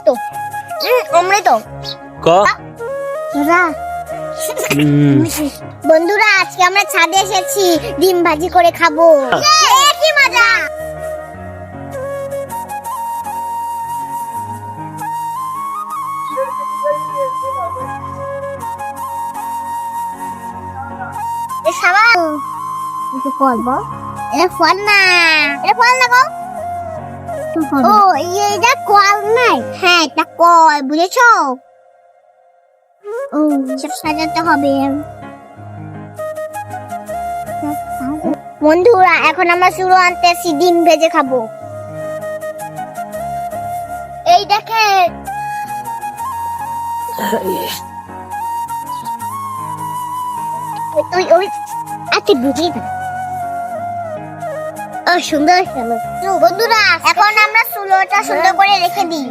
অমৃত অমৃত ক বন্ধুরা আজকে আমরা ছাদে এসেছি ডিম ভাজি করে খাবো। কি মজা! ফল না গো। ও এটা কল নাই, হ্যাঁ এটা কল, বুঝেছো? ও সব সাজাতে হবে। বন্ধুরা এখন আমরা শুরু আনতেছি ডিম ভেজে খাবো। এই দেখেন তুই ওই আচ্ছা বুঝি না। ও সুন্দর বন্ধুরা এখন আমরা চুলোটা সুন্দর করে রেখে দিই।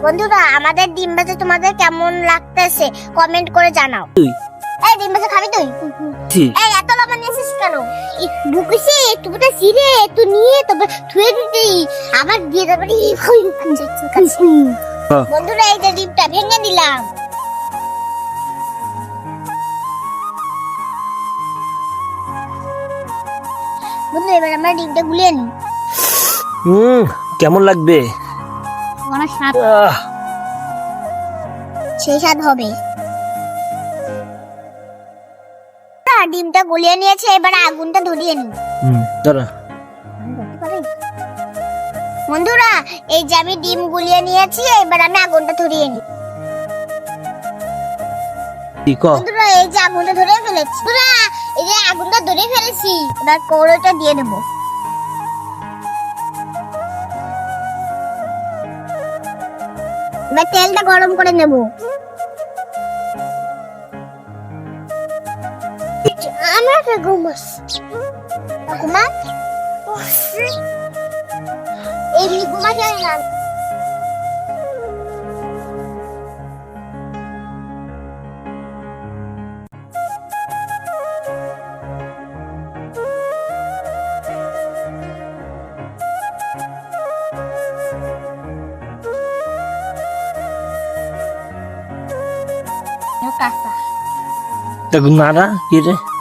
বন্ধুরা আমাদের ডিম ভাজা তোমাদের কেমন লাগতেছে কমেন্ট করে জানাও। এই ডিম ভাজা খাবি তুই? এই এত লবণ নিয়েছিস কেন? বুকেছে তুইটা সিরে তুই নিয়ে তবে ধুয়ে দিতি আবার দিয়ে দেবে। বন্ধুরা এই যে ডিমটা ভেঙে দিলাম। বন্ধু এবার আমরা ডিমটা গুলিয়ে নিই। কেমন লাগবে? অনেক স্বাদ, সেই স্বাদ হবে। ডিমটা গুলিয়ে নিয়েছে, এবার আগুনটা ধরিয়ে নিই। বন্ধুরা এই যে আমি ডিম গুলিয়ে নিয়েছি, এবার আমি আগুনটা ধরিয়ে নিই। বন্ধুরা এই যে আগুনটা ধরিয়ে ফেলেছি। বন্ধুরা এই যে আগুনটা ধরিয়ে ফেলেছি, এবার কড়াইটা দিয়ে দেব। এবার তেলটা গরম করে নেব। আমরা এমনি ঘুমা যায় না। Tagung nara, gitu.